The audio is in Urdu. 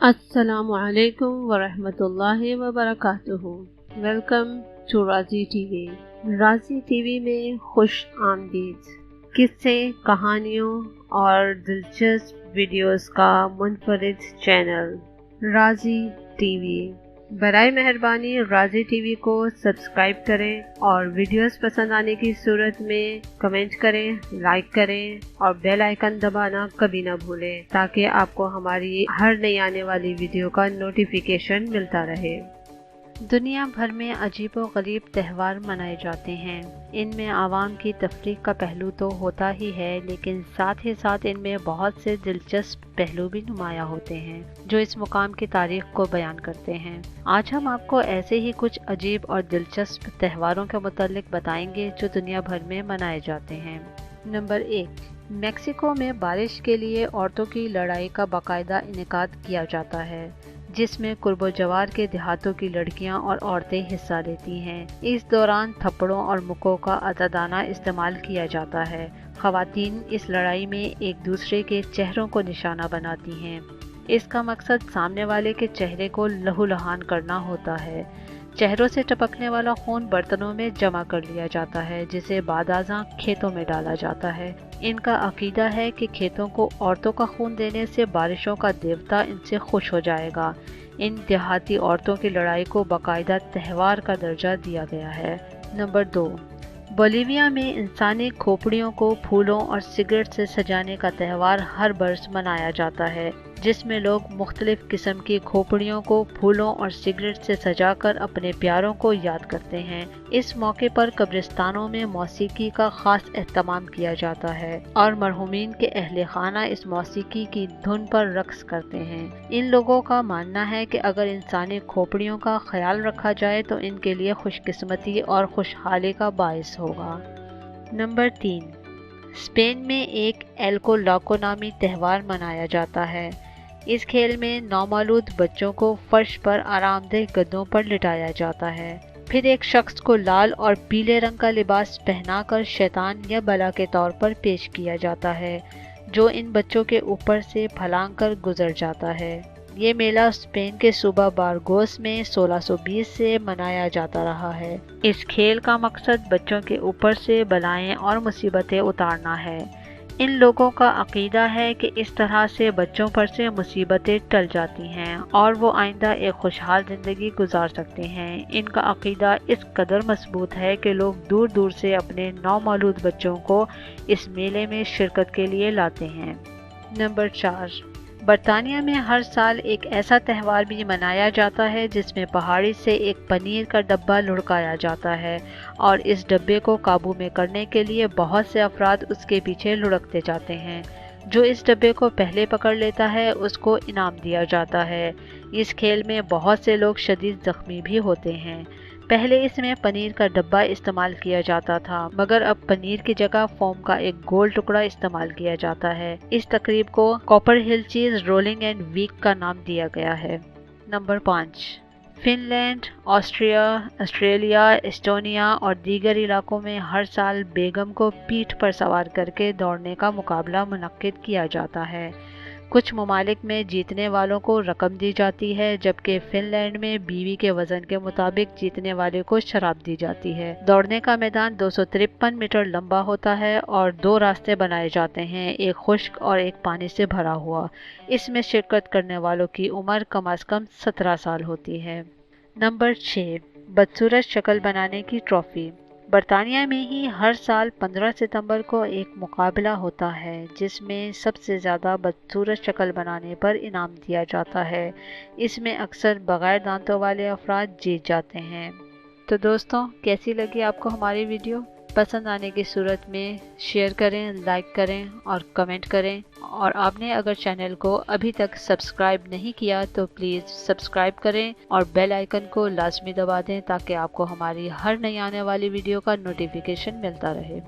السلام علیکم ورحمۃ اللہ وبرکاتہ۔ ویلکم ٹو راضی ٹی وی۔ راضی ٹی وی میں خوش آمدید۔ قصے، کہانیوں اور دلچسپ ویڈیوز کا منفرد چینل راضی ٹی وی۔ برائے مہربانی راضی ٹی وی کو سبسکرائب کریں اور ویڈیوز پسند آنے کی صورت میں کمنٹ کریں، لائک کریں اور بیل آئیکن دبانا کبھی نہ بھولیں تاکہ آپ کو ہماری ہر نئی آنے والی ویڈیو کا نوٹیفیکیشن ملتا رہے۔ دنیا بھر میں عجیب و غریب تہوار منائے جاتے ہیں۔ ان میں عوام کی تفریح کا پہلو تو ہوتا ہی ہے، لیکن ساتھ ہی ساتھ ان میں بہت سے دلچسپ پہلو بھی نمایاں ہوتے ہیں جو اس مقام کی تاریخ کو بیان کرتے ہیں۔ آج ہم آپ کو ایسے ہی کچھ عجیب اور دلچسپ تہواروں کے متعلق بتائیں گے جو دنیا بھر میں منائے جاتے ہیں۔ نمبر 1، میکسیکو میں بارش کے لیے عورتوں کی لڑائی کا باقاعدہ انعقاد کیا جاتا ہے، جس میں قرب و جوار کے دیہاتوں کی لڑکیاں اور عورتیں حصہ لیتی ہیں۔ اس دوران تھپڑوں اور مکوں کا عتادانہ استعمال کیا جاتا ہے۔ خواتین اس لڑائی میں ایک دوسرے کے چہروں کو نشانہ بناتی ہیں۔ اس کا مقصد سامنے والے کے چہرے کو لہو لہان کرنا ہوتا ہے۔ چہروں سے ٹپکنے والا خون برتنوں میں جمع کر لیا جاتا ہے، جسے بعد ازاں کھیتوں میں ڈالا جاتا ہے۔ ان کا عقیدہ ہے کہ کھیتوں کو عورتوں کا خون دینے سے بارشوں کا دیوتا ان سے خوش ہو جائے گا۔ ان دیہاتی عورتوں کی لڑائی کو باقاعدہ تہوار کا درجہ دیا گیا ہے۔ نمبر 2، بولیویا میں انسانی کھوپڑیوں کو پھولوں اور سگریٹ سے سجانے کا تہوار ہر برس منایا جاتا ہے، جس میں لوگ مختلف قسم کی کھوپڑیوں کو پھولوں اور سگریٹ سے سجا کر اپنے پیاروں کو یاد کرتے ہیں۔ اس موقع پر قبرستانوں میں موسیقی کا خاص اہتمام کیا جاتا ہے اور مرحومین کے اہل خانہ اس موسیقی کی دھن پر رقص کرتے ہیں۔ ان لوگوں کا ماننا ہے کہ اگر انسانی کھوپڑیوں کا خیال رکھا جائے تو ان کے لیے خوش قسمتی اور خوشحالی کا باعث ہوگا۔ نمبر 3، اسپین میں ایک ایل کولاکو نامی تہوار منایا جاتا ہے۔ اس کھیل میں نومولود بچوں کو فرش پر آرام دہ گدوں پر لٹایا جاتا ہے، پھر ایک شخص کو لال اور پیلے رنگ کا لباس پہنا کر شیطان یا بلا کے طور پر پیش کیا جاتا ہے، جو ان بچوں کے اوپر سے پھلانگ کر گزر جاتا ہے۔ یہ میلہ اسپین کے صوبہ بارگوس میں 1620 سے منایا جاتا رہا ہے۔ اس کھیل کا مقصد بچوں کے اوپر سے بلائیں اور مصیبتیں اتارنا ہے۔ ان لوگوں کا عقیدہ ہے کہ اس طرح سے بچوں پر سے مصیبتیں ٹل جاتی ہیں اور وہ آئندہ ایک خوشحال زندگی گزار سکتے ہیں۔ ان کا عقیدہ اس قدر مضبوط ہے کہ لوگ دور دور سے اپنے نومولود بچوں کو اس میلے میں شرکت کے لیے لاتے ہیں۔ نمبر 4، برطانیہ میں ہر سال ایک ایسا تہوار بھی منایا جاتا ہے جس میں پہاڑی سے ایک پنیر کا ڈبہ لڑکایا جاتا ہے اور اس ڈبے کو قابو میں کرنے کے لیے بہت سے افراد اس کے پیچھے لڑکتے جاتے ہیں۔ جو اس ڈبے کو پہلے پکڑ لیتا ہے اس کو انعام دیا جاتا ہے۔ اس کھیل میں بہت سے لوگ شدید زخمی بھی ہوتے ہیں۔ پہلے اس میں پنیر کا ڈبہ استعمال کیا جاتا تھا، مگر اب پنیر کی جگہ فوم کا ایک گول ٹکڑا استعمال کیا جاتا ہے۔ اس تقریب کو کوپر ہل چیز رولنگ اینڈ ویک کا نام دیا گیا ہے۔ Number 5، Finland, Australia, Estonia اور دیگر علاقوں میں ہر سال بیگم کو پیٹھ پر سوار کر کے دوڑنے کا مقابلہ منعقد کیا جاتا ہے۔ کچھ ممالک میں جیتنے والوں کو رقم دی جاتی ہے، جبکہ فن لینڈ میں بیوی کے وزن کے مطابق جیتنے والے کو شراب دی جاتی ہے۔ دوڑنے کا میدان 253 میٹر لمبا ہوتا ہے اور 2 راستے بنائے جاتے ہیں، ایک خشک اور ایک پانی سے بھرا ہوا۔ اس میں شرکت کرنے والوں کی عمر کم از کم 17 سال ہوتی ہے۔ نمبر 6، بدصورت شکل بنانے کی ٹرافی۔ برطانیہ میں ہی ہر سال 15 ستمبر کو ایک مقابلہ ہوتا ہے جس میں سب سے زیادہ بدصورت شکل بنانے پر انعام دیا جاتا ہے۔ اس میں اکثر بغیر دانتوں والے افراد جیت جاتے ہیں۔ تو دوستوں، کیسی لگی آپ کو ہماری ویڈیو؟ پسند آنے کی صورت میں شیئر کریں، لائک کریں اور کمنٹ کریں، اور آپ نے اگر چینل کو ابھی تک سبسکرائب نہیں کیا تو پلیز سبسکرائب کریں اور بیل آئیکن کو لازمی دبا دیں تاکہ آپ کو ہماری ہر نئی آنے والی ویڈیو کا نوٹیفیکیشن ملتا رہے۔